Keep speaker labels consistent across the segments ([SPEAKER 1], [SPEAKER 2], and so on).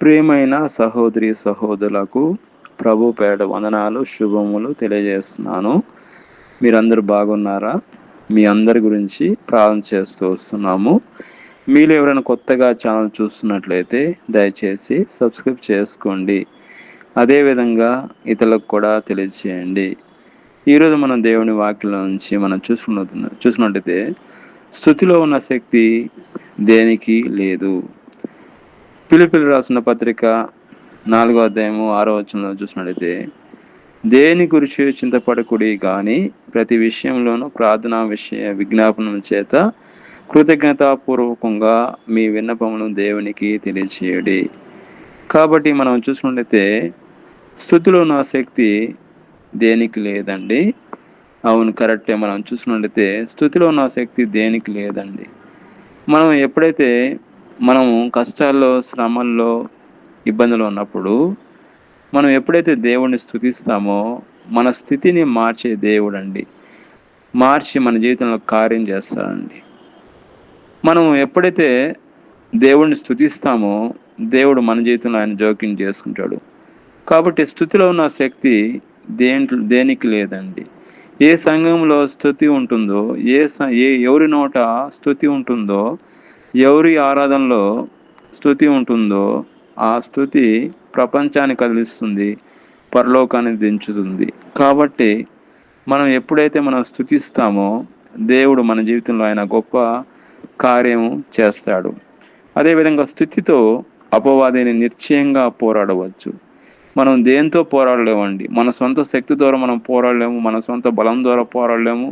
[SPEAKER 1] ప్రియమైన సహోదరి సహోదరులకు ప్రభు పేడ వందనాలు శుభములు తెలియజేస్తున్నాను. మీరందరూ బాగున్నారా? మీ అందరి గురించి ప్రార్థన చేస్తూ వస్తున్నాము. మీరు ఎవరైనా కొత్తగా ఛానల్ చూస్తున్నట్లయితే దయచేసి సబ్స్క్రైబ్ చేసుకోండి. అదేవిధంగా ఇతరులకు కూడా తెలియజేయండి. ఈరోజు మనం దేవుని వాక్యం నుంచి మనం చూసుకున్నట్లయితే స్తుతిలో ఉన్న శక్తి దేనికి లేదు. ఫిలిప్పీయులు రాసిన పత్రిక 4వ అధ్యాయము 6వ వచనంలో చూసినట్లయితే, దేని గురించి చింతపడకుడి కానీ ప్రతి విషయంలోనూ ప్రార్థనా విజ్ఞాపనం చేత కృతజ్ఞతాపూర్వకంగా మీ విన్నపమును దేవునికి తెలియచేయడి. కాబట్టి మనం చూసినట్లయితే స్తుతిలో ఉన్న శక్తి దేనికి లేదండి. అవును, కరెక్టే. మనం చూసినట్లయితే స్తుతిలో ఉన్న శక్తి దేనికి లేదండి. మనం ఎప్పుడైతే మనము కష్టాల్లో, శ్రమల్లో, ఇబ్బందులు ఉన్నప్పుడు మనం ఎప్పుడైతే దేవుణ్ణి స్తుతిస్తామో మన స్థితిని మార్చే దేవుడండి. మార్చి మన జీవితంలో కార్యం చేస్తాడండి. మనం ఎప్పుడైతే దేవుణ్ణి స్తుతిస్తామో దేవుడు మన జీవితంలో ఆయన జోక్యం చేసుకుంటాడు. కాబట్టి స్తుతిలో ఉన్న శక్తి దేనికి లేదండి. ఏ సంఘంలో స్తుతి ఉంటుందో, ఎవరి నోట స్తుతి ఉంటుందో, ఎవరి ఆరాధనలో స్తుతి ఉంటుందో ఆ స్తుతి ప్రపంచాన్ని కదిలిస్తుంది, పరలోకాన్ని దించుతుంది. కాబట్టి మనం ఎప్పుడైతే మనం స్తుతిస్తామో దేవుడు మన జీవితంలో ఆయన గొప్ప కార్యం చేస్తాడు. అదేవిధంగా స్తుతితో అపవాదిని నిశ్చయంగా పోరాడవచ్చు. మనం దేంతో పోరాడలేమండి. మన సొంత శక్తి ద్వారా మనం పోరాడలేము, మన సొంత బలం ద్వారా పోరాడలేము,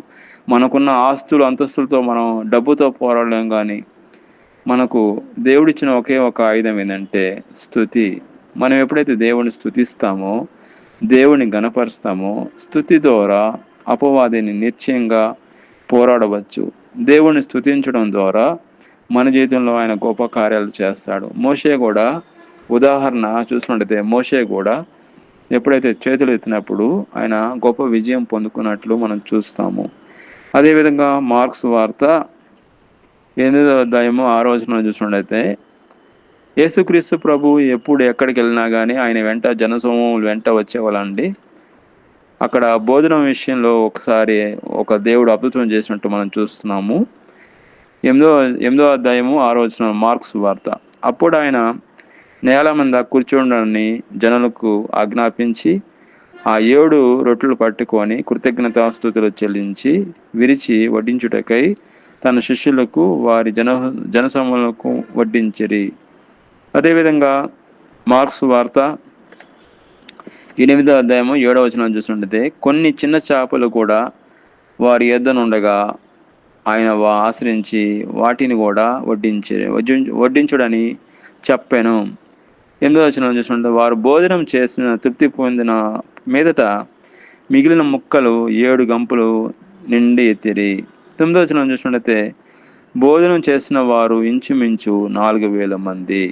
[SPEAKER 1] మనకున్న ఆస్తులు అంతస్తులతో మనం డబ్బుతో పోరాడలేము. కానీ మనకు దేవుడిచ్చిన ఒకే ఒక ఆయుధం ఏంటంటే స్తుతి. మనం ఎప్పుడైతే దేవుని స్తుతిస్తామో, దేవుని గణపరుస్తామో, స్తుతి ద్వారా అపవాదిని నిశ్చయంగా పోరాడవచ్చు. దేవుని స్తుతించడం ద్వారా మన జీవితంలో ఆయన గొప్ప కార్యాలు చేస్తాడు. మోషే కూడా ఉదాహరణ చూసినట్లయితే మోషే కూడా ఎప్పుడైతే చేతులు ఎత్తినప్పుడు ఆయన గొప్ప విజయం పొందుకున్నట్లు మనం చూస్తాము. అదేవిధంగా మార్క్స్ వార్త 8వ అధ్యాయము 6వ వచనం చూసినట్లయితే, యేసుక్రీస్తు ప్రభు ఎప్పుడు ఎక్కడికి వెళ్ళినా కానీ ఆయన వెంట జనసమూహములు వెంట వచ్చేవాళ్ళండి. అక్కడ భోజనం విషయంలో ఒకసారి ఒక దేవుడు అద్భుతం చేసినట్టు మనం చూస్తున్నాము. 8వ అధ్యాయము 6వ వచనం మార్క్స్ వార్త. అప్పుడు ఆయన నేల మీద కూర్చోండని జనులకు ఆజ్ఞాపించి ఆ 7 రొట్టెలు పట్టుకొని కృతజ్ఞతాస్తుతులు చెల్లించి విరిచి వడ్డించుటకై తన శిష్యులకు వారి జనసమూహములకు వడ్డించిరి. అదేవిధంగా మార్క్స్ వార్త 8వ అధ్యాయము 7వ వచనం చూసినట్లయితే, కొన్ని చిన్న చేపలు కూడా వారి యొద్దనుండగా ఆయన ఆశ్రయించి వాటిని కూడా వడ్డించుడని చెప్పాను. 8వ వచనం చూసినట్లయితే, వారు భోజనం చేసిన తృప్తి పొందిన మీదట మిగిలిన ముక్కలు 7 గంపలు నిండి ఎత్తిరి. 9వ వచనం చూసినట్లయితే, భోజనం చేసిన వారు ఇంచుమించు 4,000 మంది.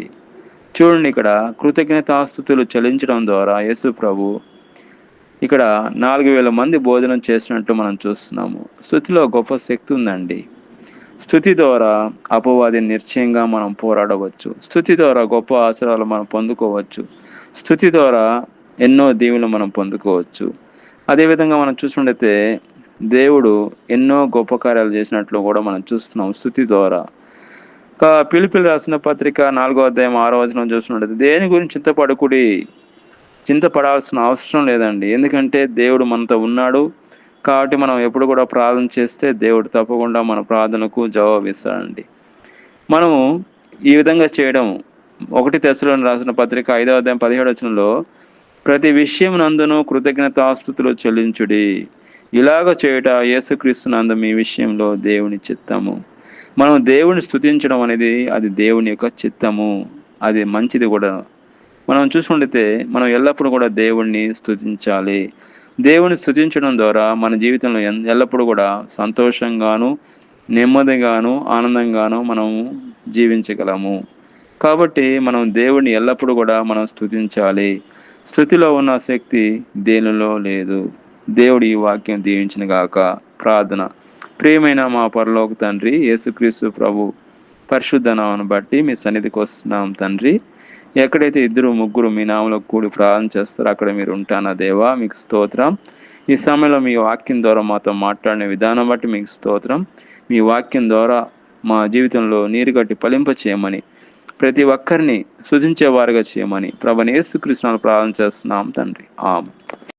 [SPEAKER 1] చూడండి, ఇక్కడ కృతజ్ఞతాస్తుతులు చెల్లించడం ద్వారా యేసు ప్రభు ఇక్కడ 4,000 మంది భోజనం చేసినట్టు మనం చూస్తున్నాము. స్తుతిలో గొప్ప శక్తి ఉందండి. స్తుతి ద్వారా అపవాదిని నిశ్చయంగా మనం పోరాడవచ్చు. స్తుతి ద్వారా గొప్ప ఆశీర్వాదాలు మనం పొందుకోవచ్చు. స్తుతి ద్వారా ఎన్నో దీవెనలు మనం పొందుకోవచ్చు. అదేవిధంగా మనం చూసినట్లయితే దేవుడు ఎన్నో గొప్ప కార్యాలు చేసినట్లు కూడా మనం చూస్తున్నాం స్తుతి ద్వారా. ఫిలిప్పీయులు రాసిన పత్రిక 4వ అధ్యాయం 6వ వచనం చూసినట్లయితే, దేని గురించి చింతపడాల్సిన అవసరం లేదండి. ఎందుకంటే దేవుడు మనతో ఉన్నాడు. కాబట్టి మనం ఎప్పుడు కూడా ప్రార్థన చేస్తే దేవుడు తప్పకుండా మన ప్రార్థనకు జవాబిస్తాడండి. మనము ఈ విధంగా చేయడం 1 తెస్సలోనికీయులకు రాసిన పత్రిక 5వ అధ్యాయం 17వ వచనంలో, ప్రతి విషయం నందును కృతజ్ఞతాస్తుతులు చెల్లించుడి, ఇలాగ చేయుట యేసుక్రీస్తు నందు మీ విషయంలో దేవుని చిత్తము. మనం దేవుని స్తుతించడం అనేది అది దేవుని యొక్క చిత్తము, అది మంచిది కూడా. మనం చూసుకుంటే మనం ఎల్లప్పుడూ కూడా దేవుణ్ణి స్తుతించాలి. దేవుని స్తుతించడం ద్వారా మన జీవితంలో ఎల్లప్పుడూ కూడా సంతోషంగాను, నెమ్మదిగాను, ఆనందంగాను మనము జీవించగలము. కాబట్టి మనం దేవుణ్ణి ఎల్లప్పుడూ కూడా మనం స్తుతించాలి. స్తుతిలో ఉన్న శక్తి దేనిలో లేదు. దేవుడు ఈ వాక్యం దీవించిన గాక. ప్రార్థన. ప్రియమైన మా పరలోక తండ్రి, యేసుక్రీస్తు ప్రభు పరిశుద్ధ నామమును బట్టి మీ సన్నిధికి వస్తున్నాం తండ్రి. ఎక్కడైతే ఇద్దరు ముగ్గురు మీ నామలో కూడి ప్రార్థన చేస్తారో అక్కడ మీరు ఉంటానా దేవా, మీకు స్తోత్రం. ఈ సమయంలో మీ వాక్యం ద్వారా మాతో మాట్లాడిన విధానం బట్టి మీకు స్తోత్రం. మీ వాక్యం ద్వారా మా జీవితంలో నీరు కట్టి ఫలింప చేయమని, ప్రతి ఒక్కరిని సృజించేవారుగా చేయమని ప్రభువైన యేసుక్రీస్తునామములో ప్రార్థన చేస్తున్నాం తండ్రి. ఆమేన్.